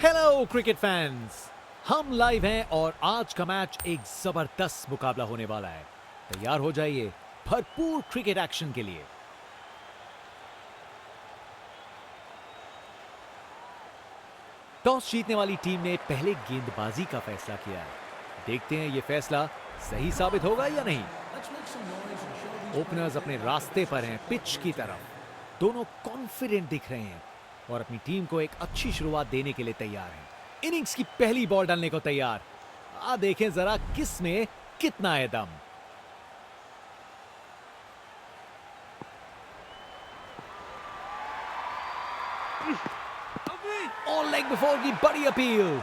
Hello cricket fans, हम live हैं और आज का मैच एक जबरदस्त मुकाबला होने वाला है। तैयार हो जाइए भरपूर क्रिकेट एक्शन के लिए। टॉस जीतने वाली टीम ने पहले गेंदबाजी का फैसला किया है। देखते हैं ये फैसला सही साबित होगा या नहीं। ओपनर्स अपने रास्ते पर हैं पिच की तरफ। दोनों कॉन्फिडेंट दिख रहे हैं और अपनी टीम को एक अच्छी शुरुआत देने के लिए तैयार हैं। इनिंग्स की पहली बॉल डालने को तैयार। देखें जरा किस में कितना है दम। ऑन लेग बिफोर की बड़ी अपील।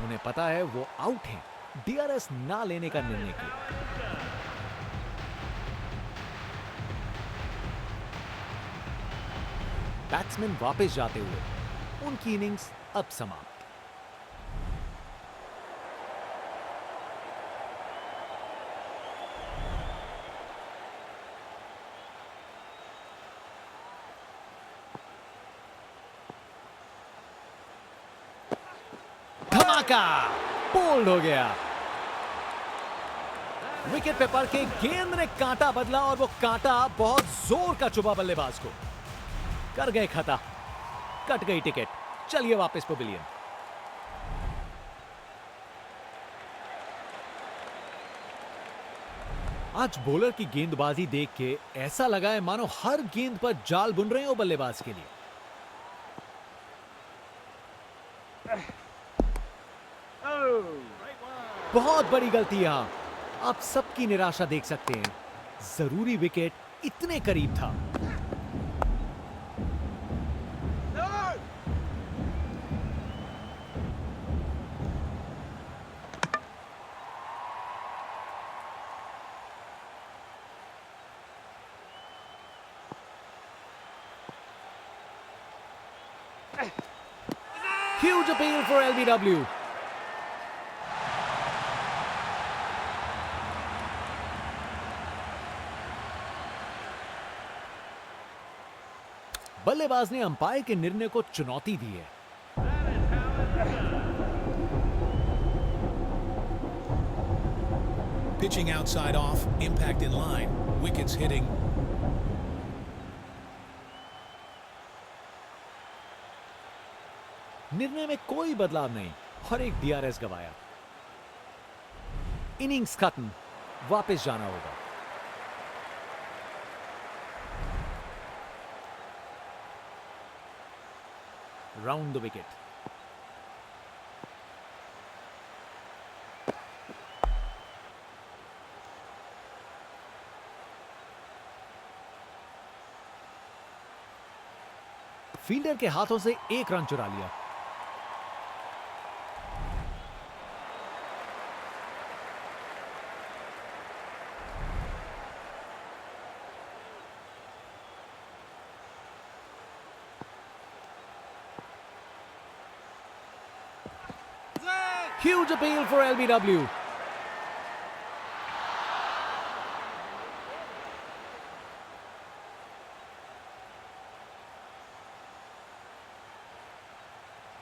उन्हें पता है वो आउट हैं, डीआरएस ना लेने का निर्णय किया। बैट्समैन वापस जाते हुए उनकी इनिंग्स अब समाप्त। धमाका बोल्ड हो गया। विकेट पे पड़ के गेंद ने कांटा बदला और वो कांटा बहुत जोर का चुभा बल्लेबाज को। कर गए खता, कट गई टिकट। चलिए वापस पवेलियन। आज बॉलर की गेंदबाजी देख के ऐसा लगा है मानो हर गेंद पर जाल बुन रहे हो बल्लेबाज के लिए। बहुत बड़ी गलती यहां। आप सबकी निराशा देख सकते हैं। जरूरी विकेट इतने करीब था। Huge appeal for LBW. बल्लेबाज ने अंपायर के निर्णय को चुनौती दी है। Pitching outside off, impact in line, wickets hitting. निर्णय में कोई बदलाव नहीं और एक डीआरएस गवाया। इनिंग्स खत्म, वापस जाना होगा। Round the wicket. फील्डर के हाथों से एक रन चुरा लिया। Huge appeal for LBW.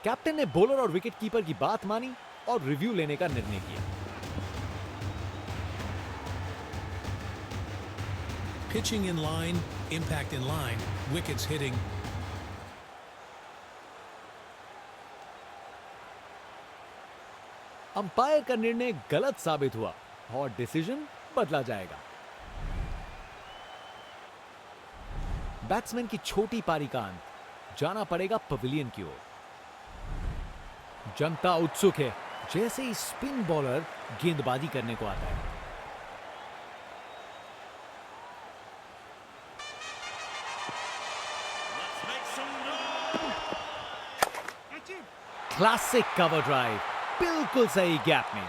Captain ने बॉलर और विकेट कीपर की बात मानी और रिव्यू लेने का निर्णय किया। Pitching in line, impact in line, wickets hitting. Umpire का निर्णय गलत साबित हुआ और डिसीजन बदला जाएगा। बैट्समैन की छोटी पारी का अंत। जाना पड़ेगा पवेलियन की ओर। जनता उत्सुक है जैसे ही स्पिन बॉलर गेंदबाजी करने को आता है। क्लासिक कवर ड्राइव, बिल्कुल सही गैप में।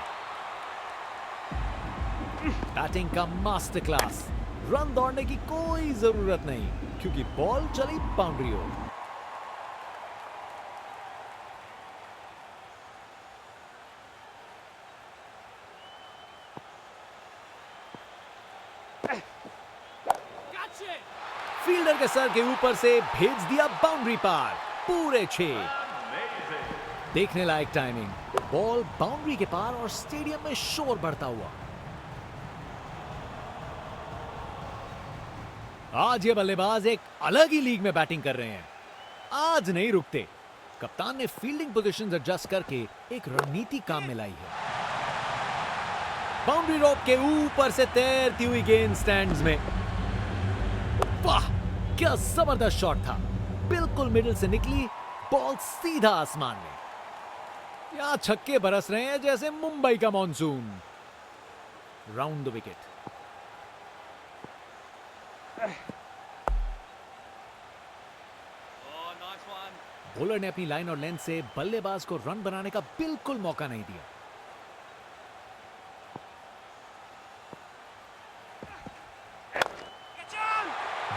बैटिंग का मास्टर क्लास। रन दौड़ने की कोई जरूरत नहीं क्योंकि बॉल चली बाउंड्री ओर। फील्डर के सर के ऊपर से भेज दिया बाउंड्री पार, पूरे 6। देखने लायक टाइमिंग, बॉल बाउंड्री के पार और स्टेडियम में शोर बढ़ता हुआ। आज ये बल्लेबाज एक अलग ही लीग में बैटिंग कर रहे हैं। आज नहीं रुकते। कप्तान ने फील्डिंग पोजीशंस एडजस्ट करके एक रणनीति काम में लाई है। बाउंड्री रोप के ऊपर से तैरती हुई गेंद स्टैंड्स में। वाह, क्या जबरदस्त शॉट था। बिल्कुल मिडिल से निकली, बॉल सीधा आसमान में। यहां छक्के बरस रहे हैं जैसे मुंबई का monsoon. Round the wicket. Bowler ने अपनी लाइन और लेंथ से बल्लेबाज को रन बनाने का बिल्कुल मौका नहीं दिया।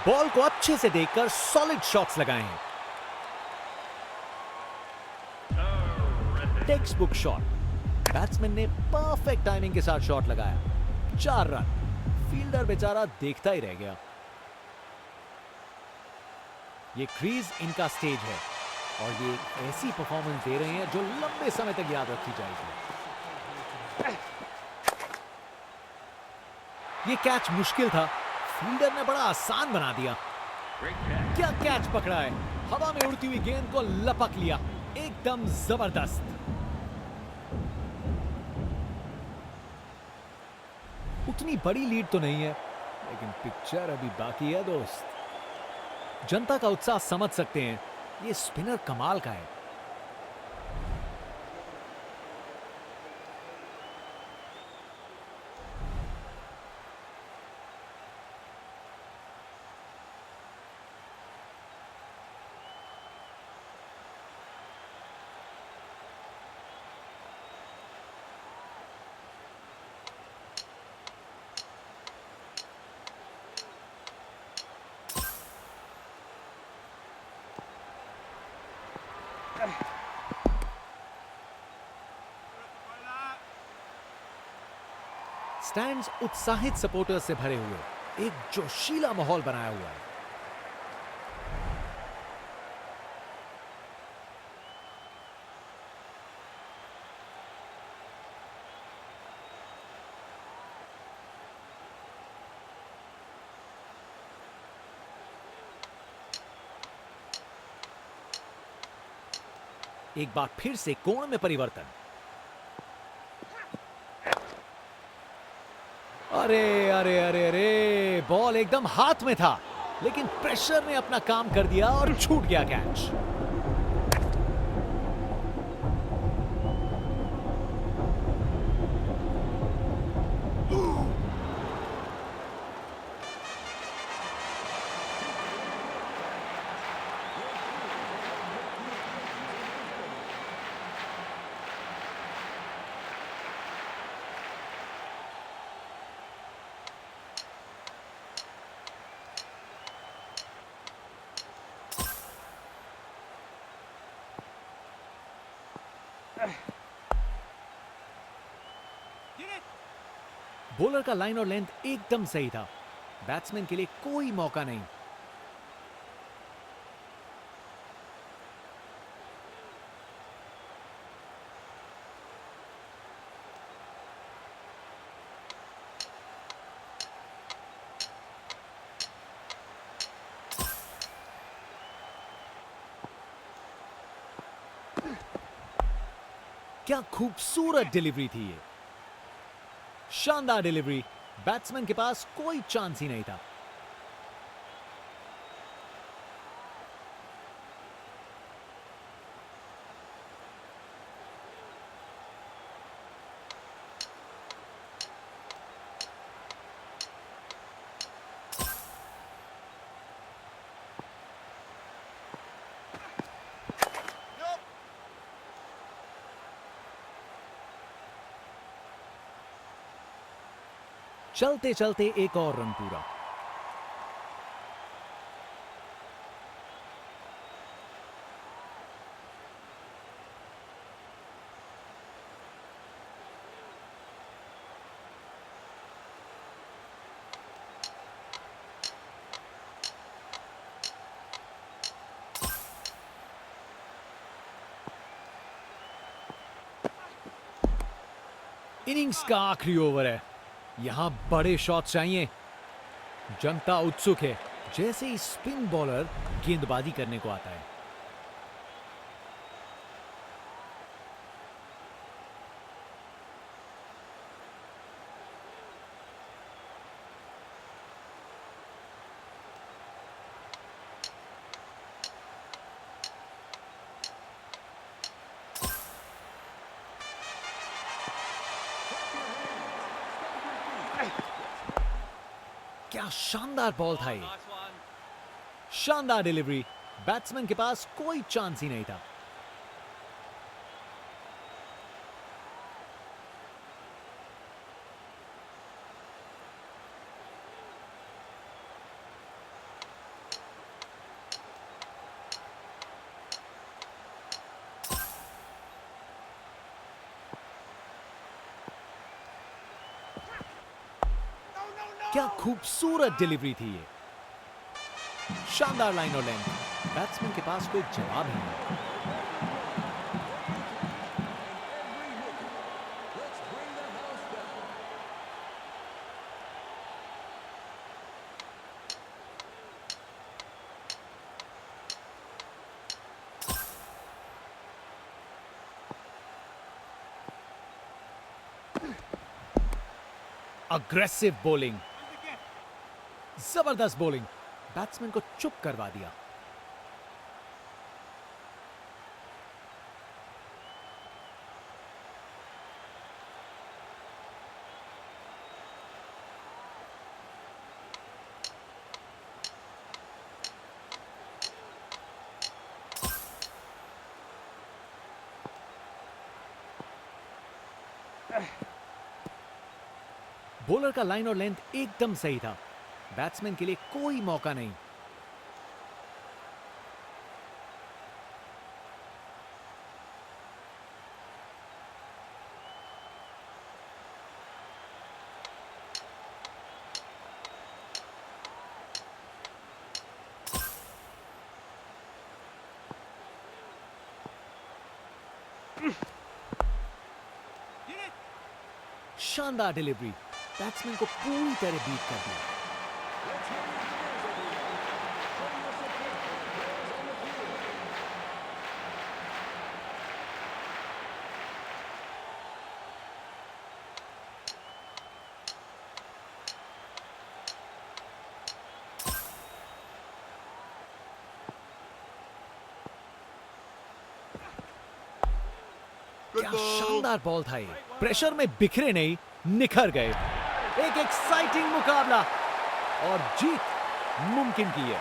बॉल को अच्छे से देखकर सॉलिड शॉट्स लगाए हैं। Text book shot. बैट्समैन ने परफेक्ट टाइमिंग के साथ शॉट लगाया। 4 रन। फील्डर बेचारा देखता ही रह गया। ये क्रीज इनका स्टेज है और ये एक ऐसी परफॉर्मेंस दे रहे हैं जो लंबे समय तक याद रखी जाएगी। ये कैच मुश्किल था, फील्डर ने बड़ा आसान बना दिया। क्या कैच पकड़ा है, हवा में उड़ती हुई गेंद को लपक लिया, एकदम जबरदस्त। उतनी बड़ी लीड तो नहीं है, लेकिन पिक्चर अभी बाकी है दोस्त। जनता का उत्साह समझ सकते हैं, ये स्पिनर कमाल का है। स्टैंड्स उत्साहित सपोर्टर्स से भरे हुए एक जोशीला माहौल बनाया हुआ है। एक बार फिर से कोण में परिवर्तन। अरे अरे अरे अरे, बॉल एकदम हाथ में था, लेकिन प्रेशर ने अपना काम कर दिया और छूट गया कैच। बॉलर का लाइन और लेंथ एकदम सही था। बैट्समैन के लिए कोई मौका नहीं। क्या खूबसूरत डिलीवरी थी ये। शानदार डिलीवरी, बैट्समैन के पास कोई चांस ही नहीं था। चलते चलते एक और रन पूरा। इनिंग्स का आखिरी ओवर है, यहां बड़े शॉट चाहिए। जनता उत्सुक है जैसे ही स्पिन बॉलर गेंदबाजी करने को आता है। क्या शानदार बॉल था ये, शानदार डिलीवरी, बैट्समैन के पास कोई चांस ही नहीं था। क्या खूबसूरत डिलीवरी थी ये, शानदार लाइन और लेंथ, बैट्समैन के पास कोई जवाब ही नहीं। अग्रेसिव बॉलिंग, जबरदस्त बॉलिंग, बैट्समैन को चुप करवा दिया। बॉलर का लाइन और लेंथ एकदम सही था, बैट्समैन के लिए कोई मौका नहीं। शानदार डिलीवरी, बैट्समैन को पूरी तरह बीट कर दिया। क्या शानदार बॉल था ये, प्रेशर में बिखरे नहीं, निखर गए। एक एक्साइटिंग मुकाबला और जीत मुमकिन की है।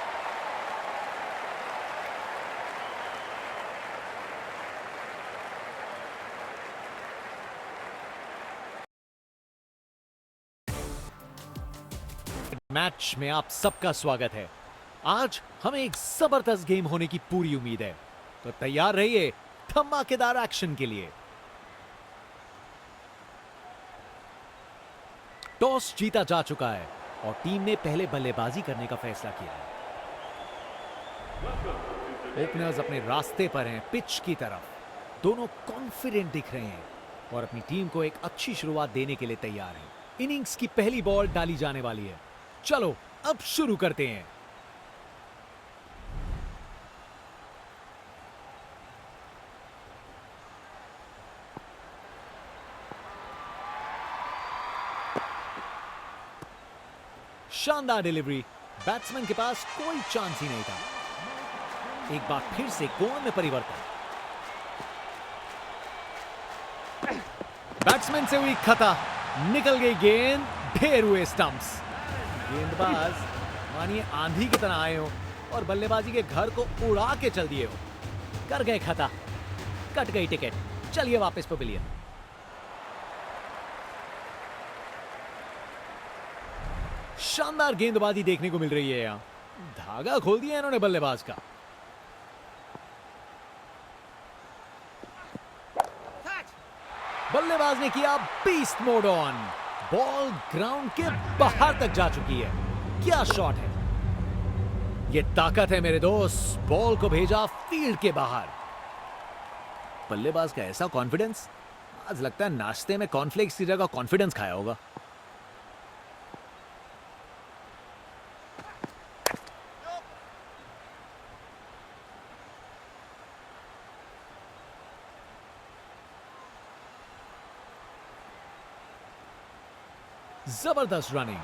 मैच में आप सबका स्वागत है। आज हमें एक जबरदस्त गेम होने की पूरी उम्मीद है, तो तैयार रहिए धमाकेदार एक्शन के लिए। टॉस जीता जा चुका है और टीम ने पहले बल्लेबाजी करने का फैसला किया है। ओपनर्स अपने रास्ते पर हैं पिच की तरफ। दोनों कॉन्फिडेंट दिख रहे हैं और अपनी टीम को एक अच्छी शुरुआत देने के लिए तैयार हैं। इनिंग्स की पहली बॉल डाली जाने वाली है। चलो अब शुरू करते हैं। शानदार डिलीवरी, बैट्समैन के पास कोई चांस ही नहीं था। एक बार फिर से कोण में परिवर्तन, बैट्समैन से हुई खता, निकल गई गेंद, ढेर हुए स्टंप्स। गेंदबाज मानिए आंधी की तरह आए हो और बल्लेबाजी के घर को उड़ा के चल दिए हो। कर गए खता, कट गई टिकट, चलिए वापस पवेलियन। शानदार गेंदबाजी देखने को मिल रही है यहां, धागा खोल दिया इन्होंने बल्लेबाज का। बल्लेबाज ने किया beast mode on, ball ground के बाहर तक जा चुकी है। क्या शॉट है, ये ताकत है मेरे दोस्त, बॉल को भेजा फील्ड के बाहर। बल्लेबाज का ऐसा कॉन्फिडेंस आज लगता है नाश्ते में कॉर्नफ्लेक्स की जगह कॉन्फिडेंस खाया होगा। जबरदस्त रनिंग,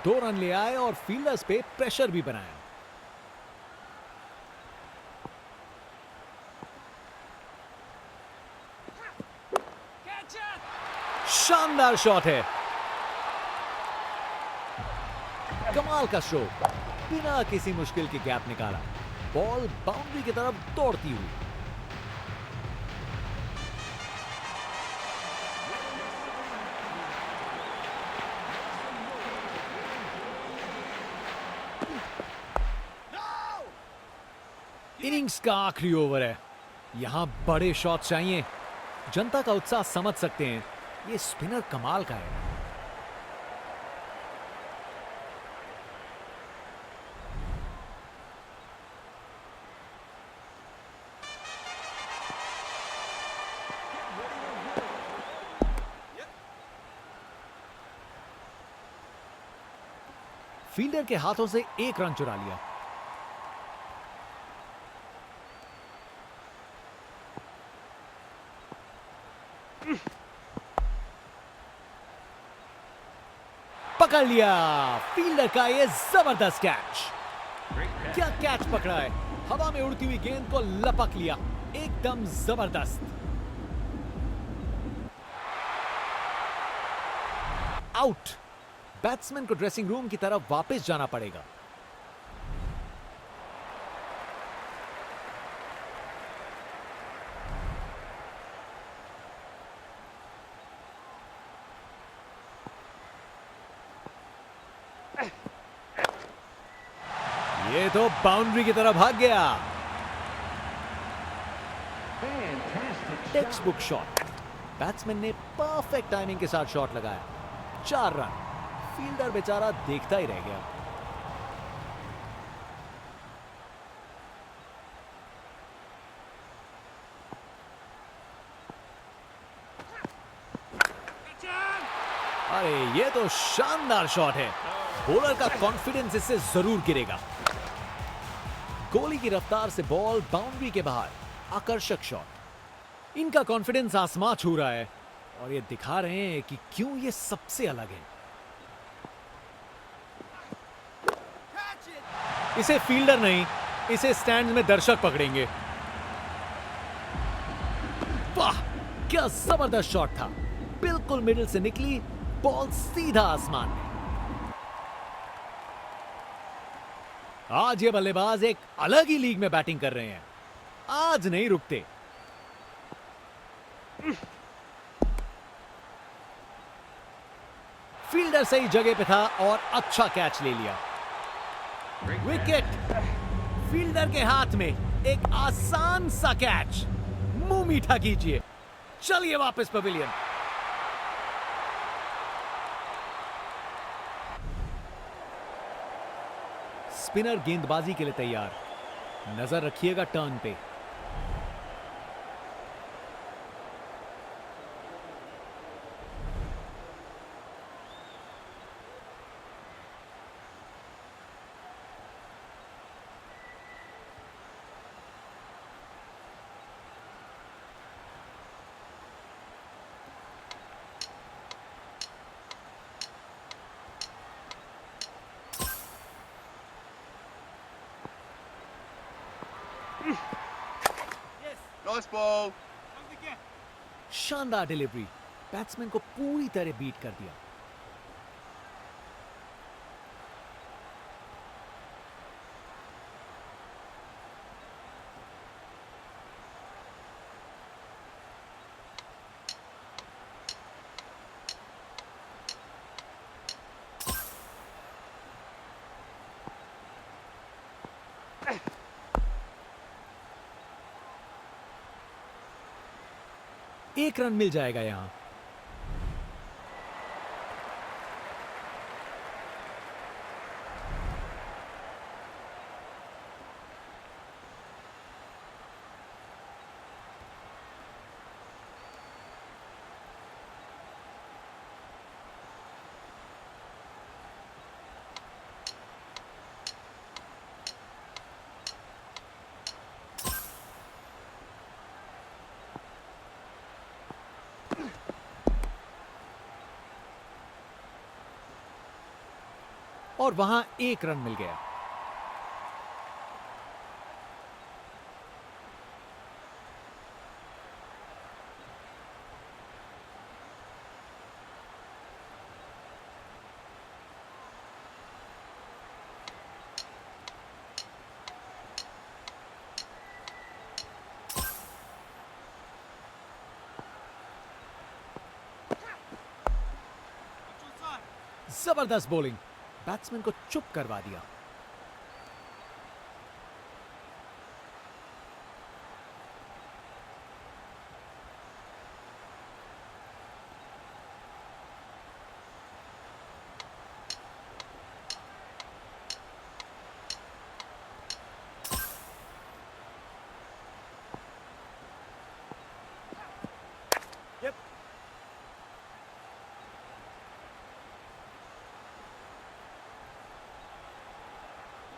2 रन ले आए और फील्डर्स पे प्रेशर भी बनाया। शानदार शॉट है, कमाल का स्ट्रोक, बिना किसी मुश्किल के गैप निकाला, बॉल बाउंड्री की तरफ दौड़ती हुई। इनिंग्स का आखिरी ओवर है, यहां बड़े शॉट चाहिए। जनता का उत्साह समझ सकते हैं, ये स्पिनर कमाल का है। फील्डर के हाथों से 1 रन चुरा लिया। पकड़ लिया फील्डर का ये जबरदस्त कैच। क्या कैच पकड़ा है, हवा में उड़ती हुई गेंद को लपक लिया, एकदम जबरदस्त। आउट। बैट्समैन को ड्रेसिंग रूम की तरफ वापस जाना पड़ेगा। ये तो बाउंड्री की तरफ भाग गया। टेक्स्ट बुक शॉट, बैट्समैन ने परफेक्ट टाइमिंग के साथ शॉट लगाया। 4 रन, फील्डर बेचारा देखता ही रह गया। अरे ये तो शानदार शॉट है, बॉलर का कॉन्फिडेंस इससे जरूर गिरेगा। गोली की रफ्तार से बॉल बाउंड्री के बाहर, आकर्षक शॉट। इनका कॉन्फिडेंस आसमां छू रहा है और ये दिखा रहे हैं कि क्यों ये सबसे अलग है। इसे फील्डर नहीं, इसे स्टैंड में दर्शक पकड़ेंगे। वाह, क्या जबरदस्त शॉट था, बिल्कुल मिडिल से निकली, बॉल सीधा आसमान में। आज ये बल्लेबाज एक अलग ही लीग में बैटिंग कर रहे हैं, आज नहीं रुकते। फील्डर सही जगह पे था और अच्छा कैच ले लिया। विकेट, फील्डर के हाथ में एक आसान सा कैच। मुंह मीठा कीजिए, चलिए वापस पवेलियन। स्पिनर गेंदबाजी के लिए तैयार, नजर रखिएगा टर्न पे। Nice ball. शानदार डिलीवरी, बैट्समैन को पूरी तरह बीट कर दिया। एक रन मिल जाएगा यहां। और वहां एक रन मिल गया। जबरदस्त बॉलिंग, बैट्समैन को चुप करवा दिया।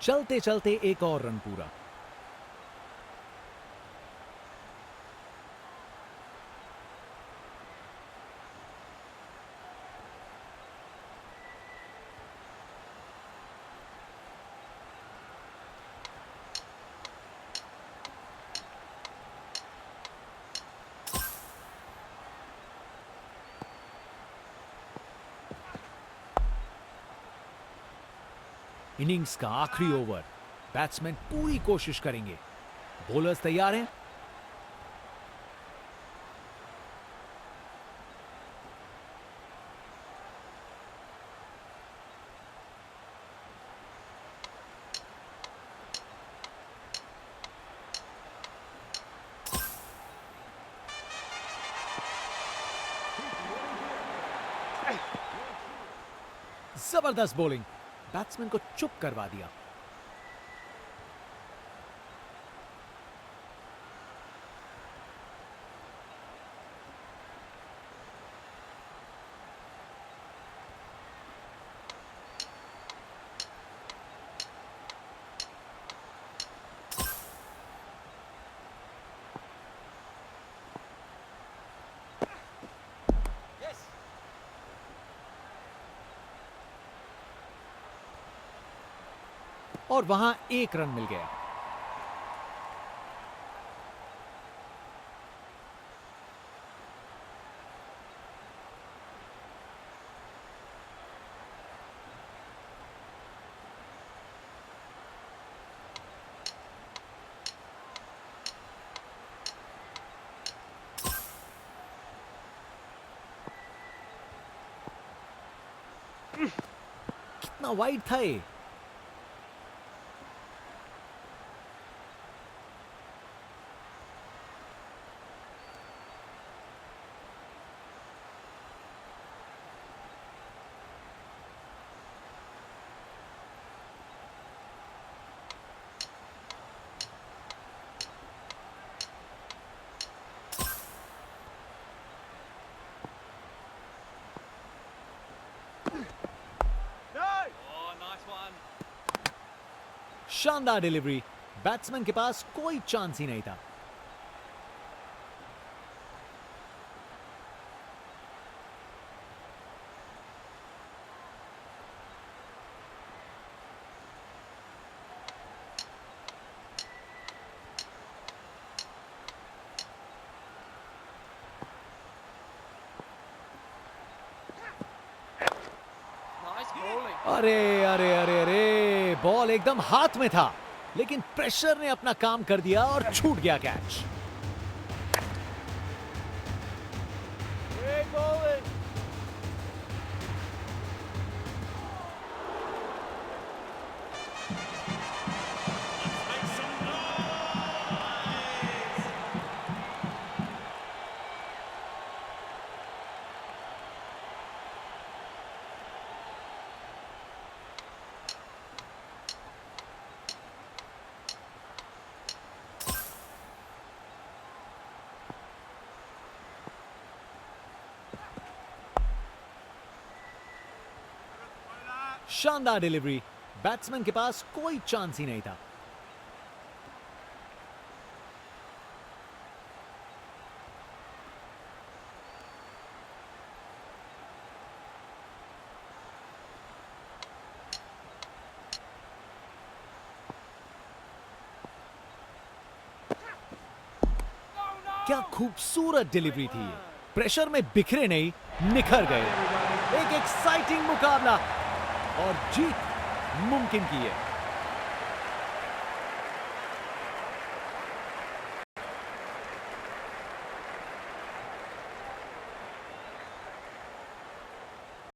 चलते चलते एक और रन पूरा। इनिंग्स का आखिरी ओवर, बैट्समैन पूरी कोशिश करेंगे। बॉलर्स तैयार हैं। जबरदस्त बॉलिंग, बैट्समैन को चुप करवा दिया। और वहां एक रन मिल गया। कितना वाइड था ये। शानदार डिलीवरी, बैट्समैन के पास कोई चांस ही नहीं था। अरे अरे अरे अरे, बॉल एकदम हाथ में था, लेकिन प्रेशर ने अपना काम कर दिया और छूट गया कैच। शानदार डिलीवरी, बैट्समैन के पास कोई चांस ही नहीं था। क्या खूबसूरत डिलीवरी थी ये। प्रेशर में बिखरे नहीं, निखर गए। एक एक्साइटिंग मुकाबला और जीत मुमकिन की है।